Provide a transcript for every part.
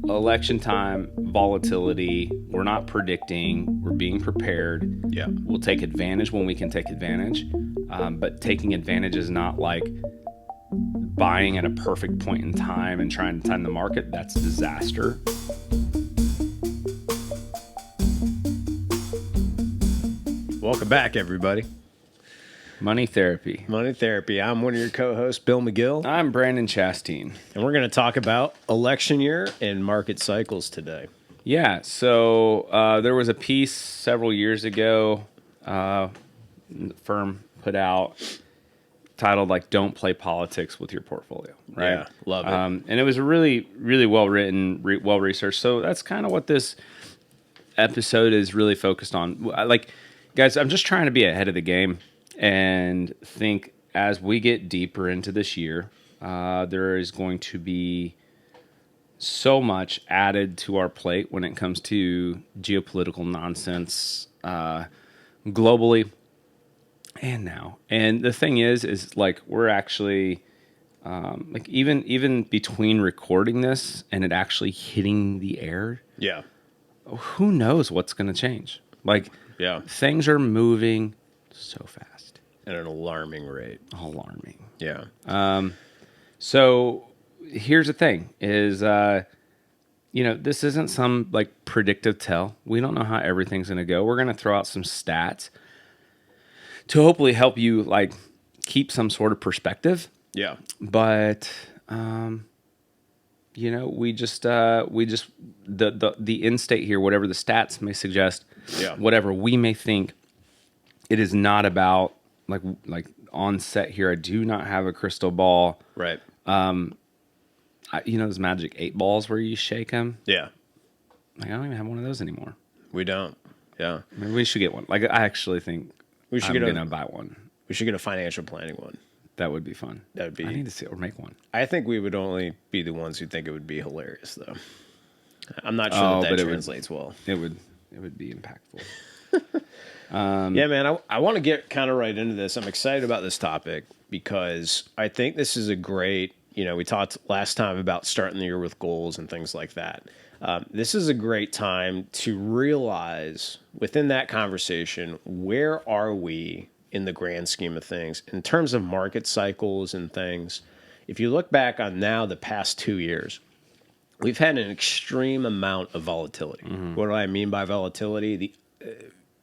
Election time, volatility. We're not predicting. We're being prepared. Yeah. We'll take advantage when we can take advantage. But taking advantage is not like buying at a perfect point in time and trying to time the market. That's disaster. Welcome back, everybody. Money Therapy. Money Therapy. I'm one of your co-hosts, Bill McGill. I'm Brandon Chasteen. And we're going to talk about election year and market cycles today. Yeah, so there was a piece several years ago, the firm put out titled like "Don't Play Politics with Your Portfolio." Right? Yeah, love it. And it was really well written, well researched. So that's kind of what this episode is really focused on. Like, guys, I'm just trying to be ahead of the game and think as we get deeper into this year, there is going to be so much added to our plate when it comes to geopolitical nonsense globally and now. And the thing is like we're actually like even between recording this and it actually hitting the air, Yeah. who knows what's going to change? Like, Yeah. things are moving so fast. At an alarming rate. Alarming. Yeah. So here's the thing is, this isn't some like predictive tell. We don't know how everything's going to go. We're going to throw out some stats to hopefully help you like keep some sort of perspective. Yeah. But, we just the end state here, whatever the stats may suggest, whatever we may think, it is not about like on set here. I do not have a crystal ball. Right. Those magic 8 balls where you shake them. Yeah. Like, I don't even have one of those anymore. We don't. Yeah. Maybe we should get one. Like, I actually think We should I'm get gonna buy one. We should get a financial planning one. That would be fun. That would be. I need to see or make one. I think we would only be the ones who think it would be hilarious, though. I'm not sure that translates well. It would be impactful. Yeah, man, I want to get kind of right into this. I'm excited about this topic because I think this is a great, we talked last time about starting the year with goals and things like that. This is a great time to realize within that conversation, where are we in the grand scheme of things in terms of market cycles and things? If you look back on now the past 2 years, we've had an extreme amount of volatility. Mm-hmm. What do I mean by volatility? The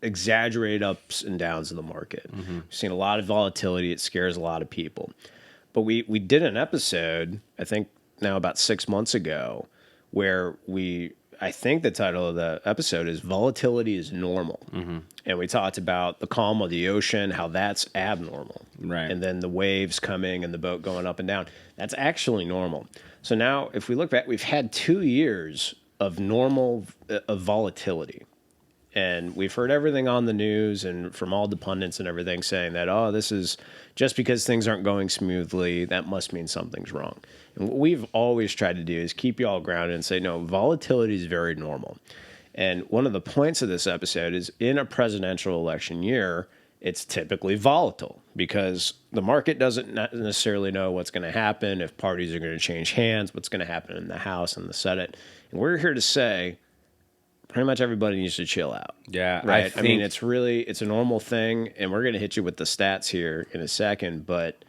exaggerated ups and downs of the market. Mm-hmm. We've seen a lot of volatility. It scares a lot of people. But we did an episode, I think now about 6 months ago, where I think the title of the episode is Volatility is Normal. Mm-hmm. And we talked about the calm of the ocean, how that's abnormal. Right. And then the waves coming and the boat going up and down. That's actually normal. So now if we look back, we've had 2 years of normal of volatility. And we've heard everything on the news and from all the pundits and everything saying that, this is just because things aren't going smoothly, that must mean something's wrong. And what we've always tried to do is keep you all grounded and say, no, volatility is very normal. And one of the points of this episode is in a presidential election year, it's typically volatile because the market doesn't necessarily know what's going to happen, if parties are going to change hands, what's going to happen in the House and the Senate. And we're here to say, pretty much everybody needs to chill out. Yeah. Right. I mean, it's a normal thing, and we're going to hit you with the stats here in a second, but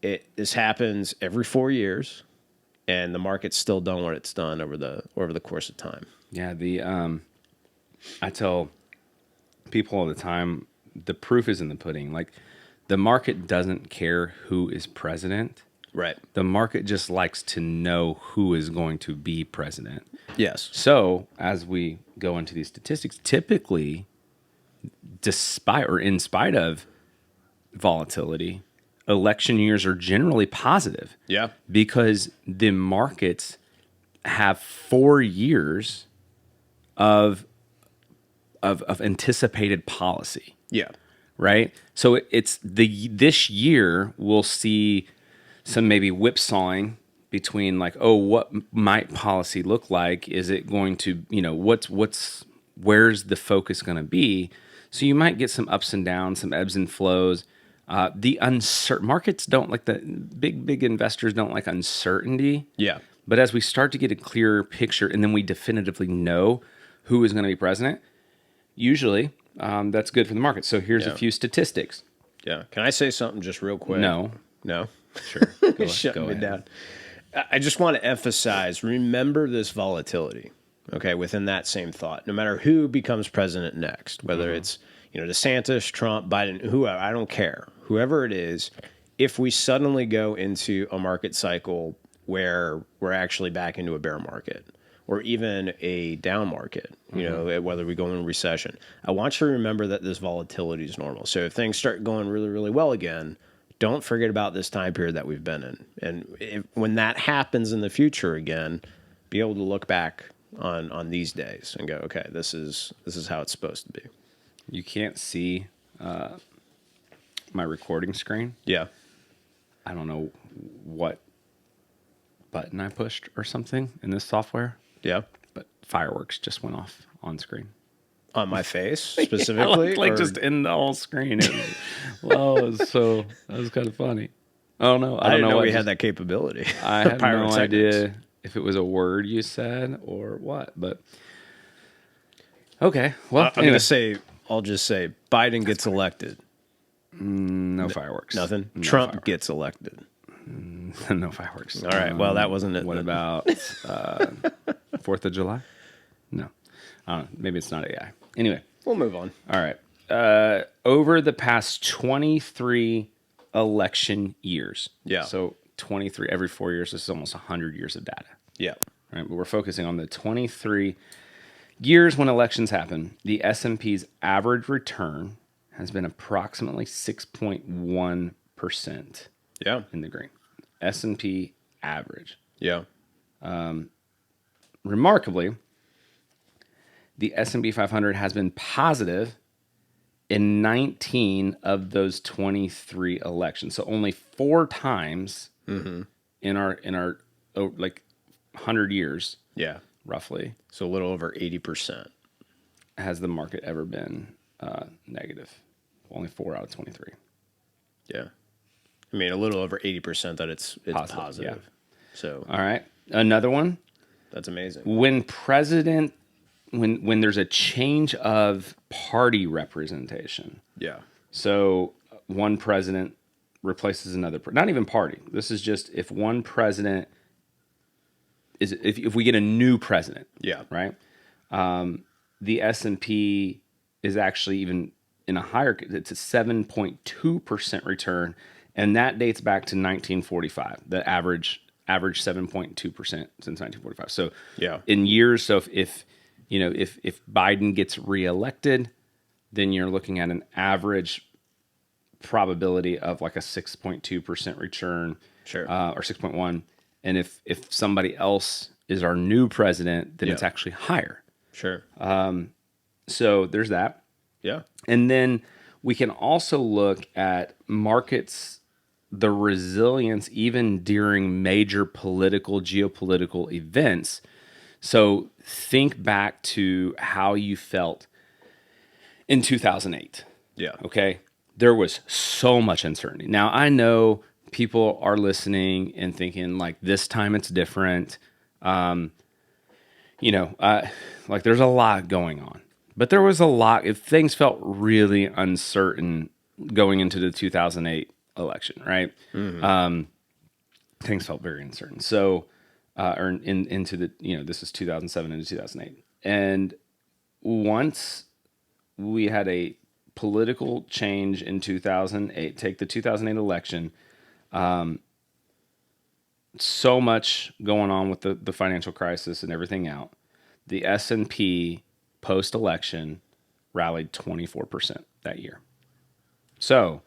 this happens every 4 years, and the market's still done what it's done over the course of time. Yeah. I tell people all the time, the proof is in the pudding. Like, the market doesn't care who is president. Right. The market just likes to know who is going to be president. Yes. So as we go into these statistics, typically, in spite of volatility, election years are generally positive. Yeah. Because the markets have 4 years of anticipated policy. Yeah. Right. So this year we'll see some maybe whipsawing between like, what might policy look like? Is it going to, where's the focus going to be? So you might get some ups and downs, some ebbs and flows. The uncertain markets don't like the big investors don't like uncertainty. Yeah. But as we start to get a clearer picture and then we definitively know who is going to be president, usually that's good for the market. So here's a few statistics. Yeah. Can I say something just real quick? No. No? Sure. Go, Shutting go me ahead. down. I just want to emphasize, remember this volatility, okay, within that same thought. No matter who becomes president next, whether it's, DeSantis, Trump, Biden, whoever, I don't care. Whoever it is, if we suddenly go into a market cycle where we're actually back into a bear market or even a down market, whether we go in recession, I want you to remember that this volatility is normal. So if things start going really, really well again, don't forget about this time period that we've been in. And when that happens in the future again, be able to look back on these days and go, okay, this is how it's supposed to be. You can't see my recording screen. Yeah. I don't know what button I pushed or something in this software, Yeah. but fireworks just went off on screen. On my face specifically? like just in the whole screen. That was kind of funny. I don't know. I didn't know we had that capability. I have no idea if it was a word you said or what, but okay. Well, I'll just say Biden gets elected. No fireworks. Nothing. No Trump fireworks. gets elected. No fireworks. All right. Well, that wasn't it. What then. about 4th of July? No. I don't know. Maybe it's not AI. Anyway. We'll move on. All right. Over the past 23 election years. Yeah. So 23 every 4 years. This is almost 100 years of data. Yeah. Right. But we're focusing on the 23 years when elections happen. The S&P's average return has been approximately 6.1%. Yeah. In the green. S&P average. Yeah. Remarkably, the S&P 500 has been positive in 19 of those 23 elections. So only 4 times in our 100 years, Yeah. roughly, So a little over 80%. has the market ever been negative. Only 4 out of 23. Yeah. I mean, a little over 80% that it's positive. Yeah. So All right. Another one. that's amazing. When there's a change of party representation. Yeah. So one president replaces another, not even party. This is just if one president if we get a new president. Yeah. Right. The S&P is actually even in a higher, it's a 7.2% return. And that dates back to 1945, the average 7.2% since 1945. So Yeah. in years, so if Biden gets reelected, then you're looking at an average probability of like a 6.2% return, Sure. or 6.1. And if somebody else is our new president, then it's Yeah. actually higher. Sure. So there's that. Yeah. And then we can also look at markets, the resilience even during major geopolitical events. So think back to how you felt in 2008. Yeah. Okay. There was so much uncertainty. Now, I know people are listening and thinking like this time it's different. Like there's a lot going on. But there was a lot, if things felt really uncertain going into the 2008 election, right? Things felt very uncertain. So, into the, this is 2007 into 2008. And once we had a political change in 2008, take the 2008 election, so much going on with the financial crisis and everything out, the S&P post-election rallied 24% that year. So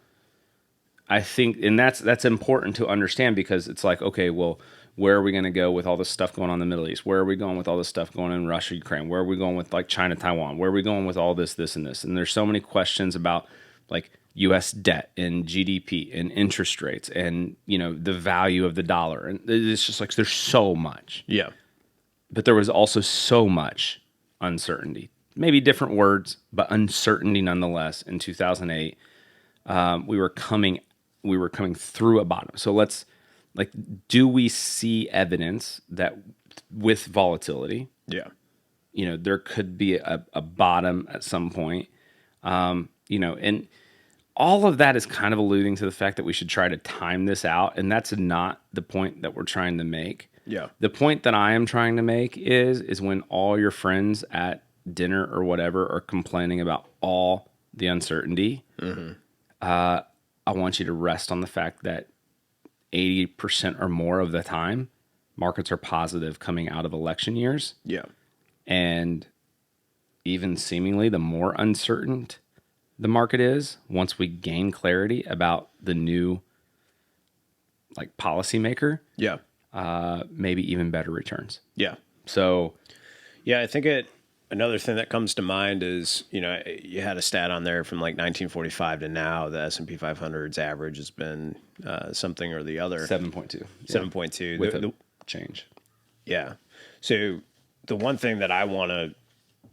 I think, and that's important to understand because it's like, okay, well, where are we going to go with all this stuff going on in the Middle East? Where are we going with all this stuff going on in Russia, Ukraine? Where are we going with like China, Taiwan? Where are we going with all this, and this? And there's so many questions about like U.S. debt and GDP and interest rates and, the value of the dollar. And it's just like, there's so much. Yeah. But there was also so much uncertainty. Maybe different words, but uncertainty nonetheless. In 2008, we were coming through a bottom. So let's like, do we see evidence that with volatility, Yeah. there could be a bottom at some point, and all of that is kind of alluding to the fact that we should try to time this out. And that's not the point that we're trying to make. Yeah. The point that I am trying to make is when all your friends at dinner or whatever are complaining about all the uncertainty, I want you to rest on the fact that 80% or more of the time, markets are positive coming out of election years. Yeah. And even seemingly the more uncertain the market is, once we gain clarity about the new policymaker, Yeah. maybe even better returns. Yeah. So, yeah, I think another thing that comes to mind is, you had a stat on there from like 1945 to now, the S&P 500's average has been something or the other. 7.2. 7.2. With a change. Yeah. So the one thing that I want to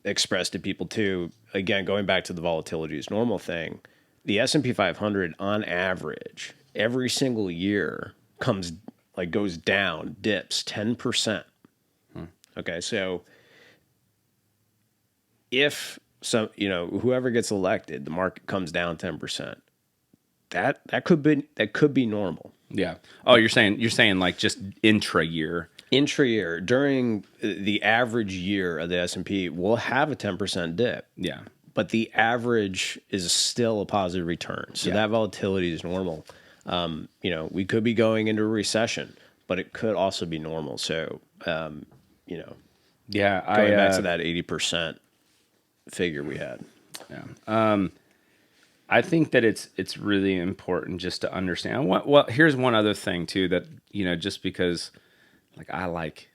express to people too, again, going back to the volatility is normal thing, the S&P 500 on average every single year goes down, dips 10%. Okay. So if whoever gets elected, the market comes down 10%, that could be normal. Yeah. Oh, you're saying like just intra-year. Intra-year, during the average year of the S&P, we'll have a 10% dip. Yeah. But the average is still a positive return. So that volatility is normal. We could be going into a recession, but it could also be normal. So, going back to that 80% figure we had. Yeah. I think that it's really important just to understand. Well, here's one other thing too that, just because I like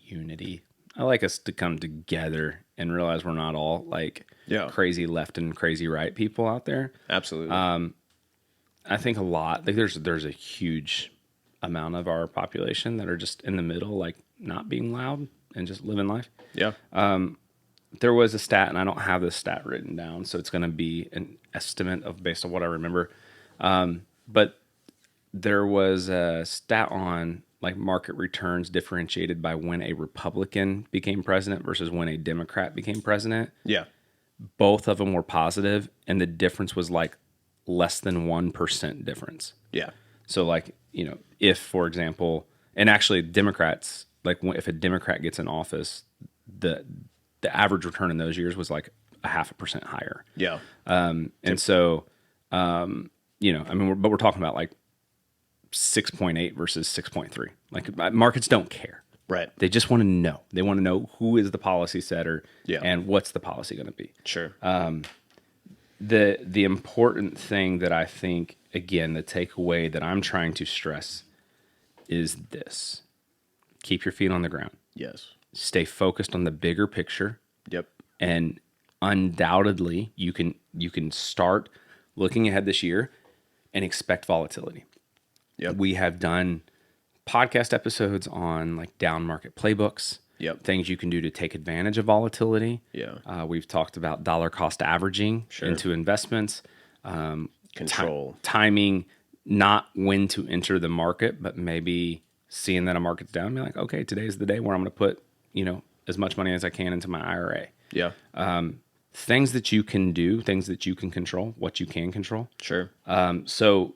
unity. I like us to come together and realize we're not all crazy left and crazy right people out there. Absolutely. I think a lot, there's a huge amount of our population that are just in the middle, not being loud and just living life. Yeah. There was a stat, and I don't have this stat written down, so it's going to be an estimate based on what I remember. But there was a stat on market returns differentiated by when a Republican became president versus when a Democrat became president. Yeah. Both of them were positive, and the difference was less than 1% difference. Yeah. So if, for example, and actually Democrats, if a Democrat gets in office, the average return in those years was 0.5% higher. Yeah. And so, but we're talking about 6.8 versus 6.3. Markets don't care. Right. They just want to know. They want to know who is the policy setter and what's the policy going to be. Sure. The important thing that I think, again, the takeaway that I'm trying to stress is this. Keep your feet on the ground. Yes. Stay focused on the bigger picture. Yep. And undoubtedly, you can start looking ahead this year and expect volatility. Yep. We have done podcast episodes on down market playbooks. Yep. Things you can do to take advantage of volatility. Yeah. We've talked about dollar cost averaging into investments. Control. Timing, not when to enter the market, but maybe seeing that a market's down, be okay, today's the day where I'm going to put, as much money as I can into my IRA. Yeah. Things that you can do, things that you can control, what you can control. Sure. So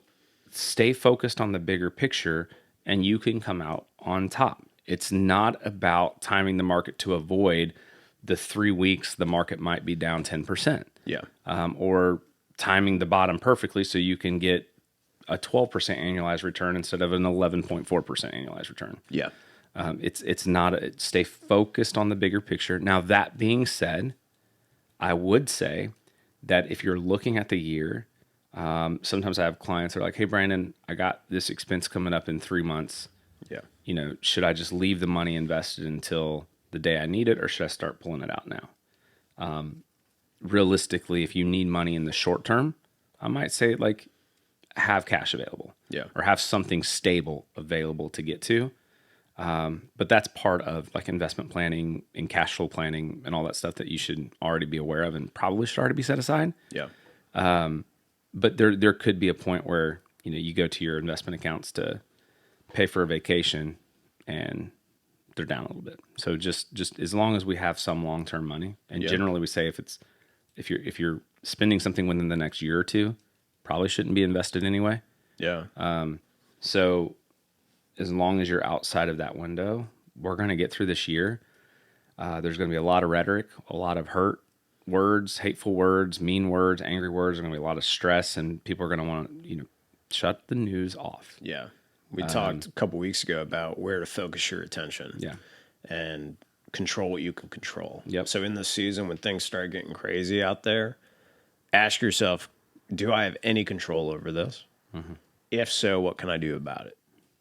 stay focused on the bigger picture and you can come out on top. It's not about timing the market to avoid the 3 weeks the market might be down 10%. Yeah. Or timing the bottom perfectly so you can get a 12% annualized return instead of an 11.4% annualized return. Yeah. It's not stay focused on the bigger picture. Now, that being said, I would say that if you're looking at the year, sometimes I have clients that are like, hey, Brandon, I got this expense coming up in 3 months. Yeah. Should I just leave the money invested until the day I need it, or should I start pulling it out now? Realistically, if you need money in the short term, I might say have cash available. Yeah. Or have something stable available to get to. But that's part of investment planning and cash flow planning and all that stuff that you should already be aware of and probably should already be set aside. Yeah. But there could be a point where, you go to your investment accounts to pay for a vacation and they're down a little bit. So just as long as we have some long-term money, and generally we say if you're spending something within the next year or two, probably shouldn't be invested anyway. Yeah. So as long as you're outside of that window, we're going to get through this year. There's going to be a lot of rhetoric, a lot of hurt words, hateful words, mean words, angry words. There's going to be a lot of stress, and people are going to want to, shut the news off. Yeah. We talked a couple weeks ago about where to focus your attention. Yeah. And control what you can control. Yep. So in this season, when things start getting crazy out there, ask yourself, do I have any control over this? Mm-hmm. If so, what can I do about it?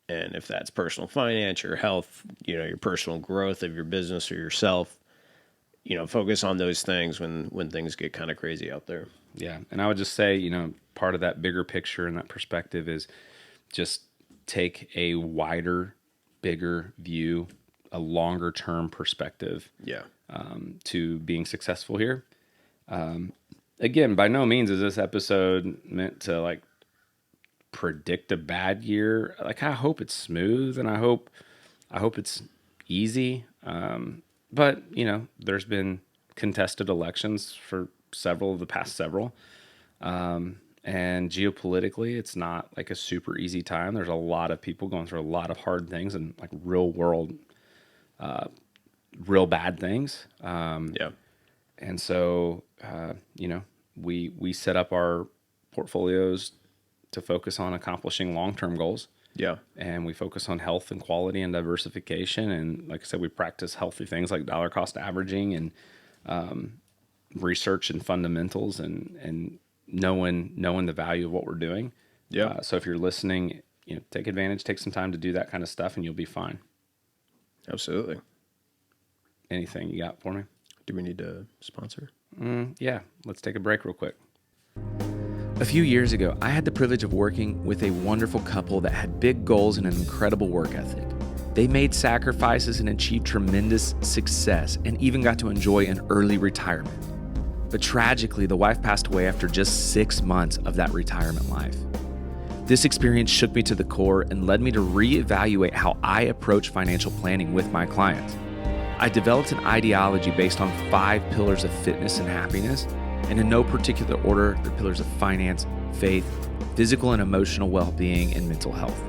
And if that's personal finance, your health, your personal growth of your business or yourself, focus on those things when things get kind of crazy out there. Yeah. And I would just say, part of that bigger picture and that perspective is just take a wider, bigger view, a longer term perspective. Yeah. To being successful here. Again, by no means is this episode meant to predict a bad year. I hope it's smooth and I hope it's easy. But there's been contested elections for several of the past several. And geopolitically, it's not a super easy time. There's a lot of people going through a lot of hard things and real world, real bad things. Yeah. And so, we set up our portfolios to focus on accomplishing long-term goals. Yeah. And we focus on health and quality and diversification. And like I said, we practice healthy things like dollar cost averaging and research and fundamentals and knowing the value of what we're doing. Yeah. So if you're listening, take advantage, take some time to do that kind of stuff and you'll be fine. Absolutely. Anything you got for me? Do we need to sponsor? Yeah. Let's take a break real quick. A few years ago, I had the privilege of working with a wonderful couple that had big goals and an incredible work ethic. They made sacrifices and achieved tremendous success and even got to enjoy an early retirement. But tragically, the wife passed away after just 6 months of that retirement life. This experience shook me to the core and led me to reevaluate how I approach financial planning with my clients. I developed an ideology based on 5 pillars of fitness and happiness, and in no particular order, the pillars of finance, faith, physical and emotional well-being, and mental health.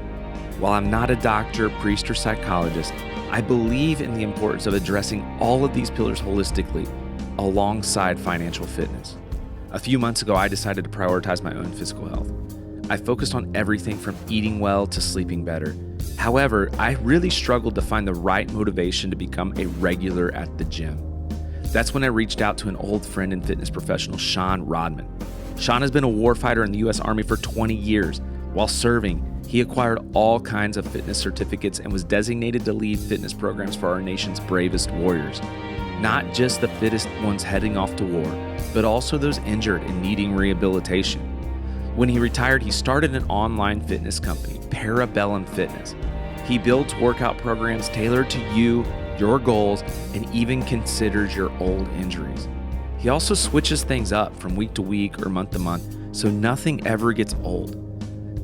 While I'm not a doctor, priest, or psychologist, I believe in the importance of addressing all of these pillars holistically alongside financial fitness. A few months ago, I decided to prioritize my own physical health. I focused on everything from eating well to sleeping better. However, I really struggled to find the right motivation to become a regular at the gym. That's when I reached out to an old friend and fitness professional, Sean Rodman. Sean has been a warfighter in the U.S. Army for 20 years. While serving, he acquired all kinds of fitness certificates and was designated to lead fitness programs for our nation's bravest warriors. Not just the fittest ones heading off to war, but also those injured and needing rehabilitation. When he retired, he started an online fitness company, Parabellum Fitness. He builds workout programs tailored to you, your goals, and even considers your old injuries. He also switches things up from week to week or month to month, so nothing ever gets old.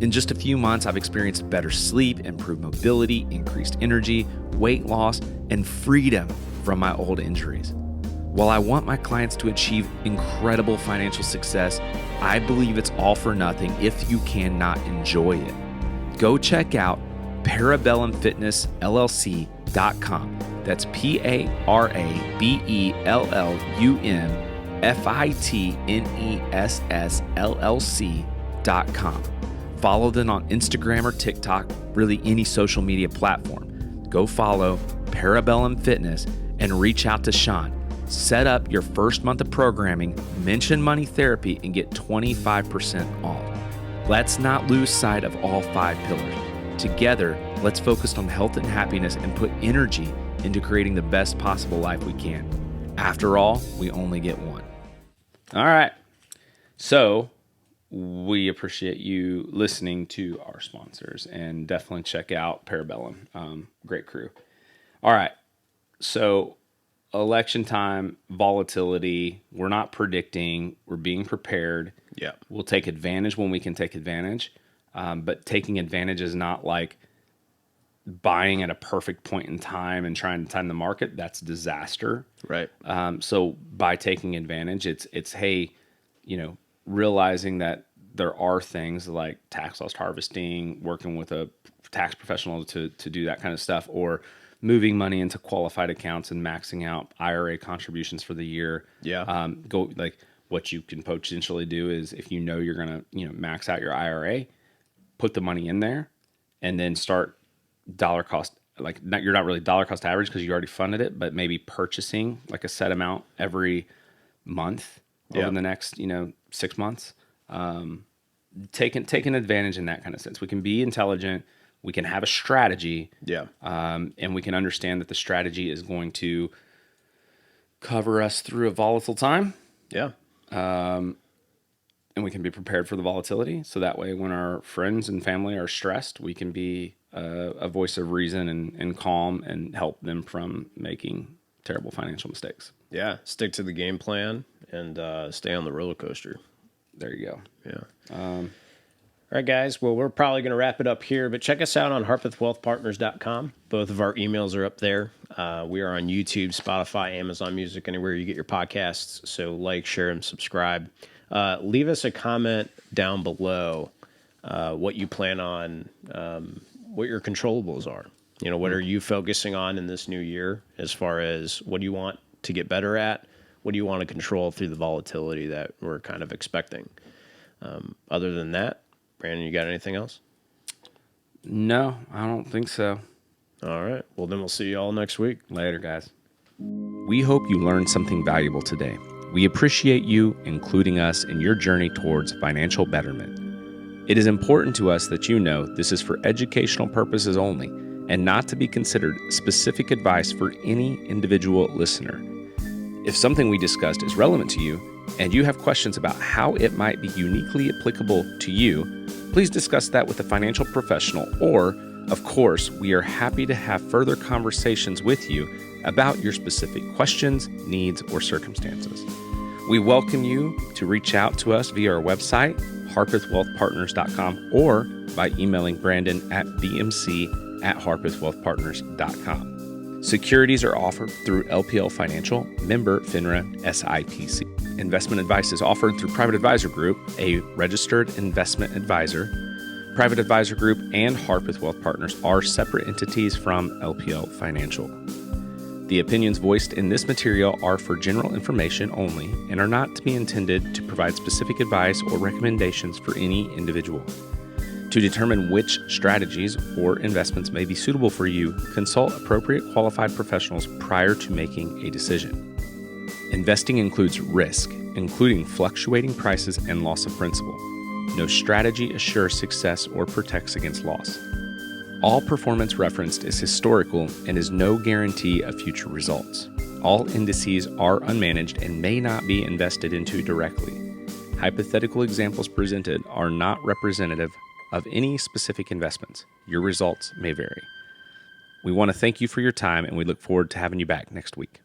In just a few months, I've experienced better sleep, improved mobility, increased energy, weight loss, and freedom from my old injuries. While I want my clients to achieve incredible financial success, I believe it's all for nothing if you cannot enjoy it. Go check out ParabellumFitnessLLC.com. That's ParabellumFitnessLLC.com. Follow them on Instagram or TikTok, really any social media platform. Go follow Parabellum Fitness and reach out to Sean. Set up your first month of programming, mention Money Therapy, and get 25% off. Let's not lose sight of all 5 pillars. Together, let's focus on health and happiness and put energy into creating the best possible life we can. After all, we only get one. All right. So we appreciate you listening to our sponsors and definitely check out Parabellum. Great crew. All right. So election time, volatility. We're not predicting. We're being prepared. Yeah. We'll take advantage when we can take advantage. But taking advantage is not like buying at a perfect point in time and trying to time the market, that's disaster. Right. So by taking advantage, it's hey, realizing that there are things like tax loss harvesting, working with a tax professional to do that kind of stuff, or moving money into qualified accounts and maxing out IRA contributions for the year. Yeah. Go like what you can potentially do is if you're gonna max out your IRA, put the money in there, and then start dollar cost, like you're not really dollar cost average because you already funded it, but maybe purchasing like a set amount every month over the next 6 months. Taking advantage in that kind of sense. We can be intelligent. We can have a strategy. Yeah. And we can understand that the strategy is going to cover us through a volatile time. Yeah. And we can be prepared for the volatility. So that way, when our friends and family are stressed, we can be a voice of reason and calm and help them from making terrible financial mistakes. Yeah. Stick to the game plan and stay on the roller coaster. There you go. Yeah. All right, guys. Well, we're probably going to wrap it up here, but check us out on harpethwealthpartners.com. Both of our emails are up there. We are on YouTube, Spotify, Amazon Music, anywhere you get your podcasts. So like, share, and subscribe. Leave us a comment down below what you plan on, what your controllables are. What are you focusing on in this new year as far as what do you want to get better at? What do you want to control through the volatility that we're kind of expecting? Other than that, Brandon, you got anything else? No, I don't think so. All right. Well, then we'll see you all next week. Later, guys. We hope you learned something valuable today. We appreciate you including us in your journey towards financial betterment. It is important to us that you know this is for educational purposes only and not to be considered specific advice for any individual listener. If something we discussed is relevant to you and you have questions about how it might be uniquely applicable to you, please discuss that with a financial professional or, of course, we are happy to have further conversations with you about your specific questions, needs, or circumstances. We welcome you to reach out to us via our website, harpethwealthpartners.com, or by emailing Brandon at bmc@harpethwealthpartners.com. Securities are offered through LPL Financial, member FINRA SIPC. Investment advice is offered through Private Advisor Group, a registered investment advisor. Private Advisor Group and Harpeth Wealth Partners are separate entities from LPL Financial. The opinions voiced in this material are for general information only and are not to be intended to provide specific advice or recommendations for any individual. To determine which strategies or investments may be suitable for you, consult appropriate qualified professionals prior to making a decision. Investing includes risk, including fluctuating prices and loss of principal. No strategy assures success or protects against loss. All performance referenced is historical and is no guarantee of future results. All indices are unmanaged and may not be invested into directly. Hypothetical examples presented are not representative of any specific investments. Your results may vary. We want to thank you for your time, and we look forward to having you back next week.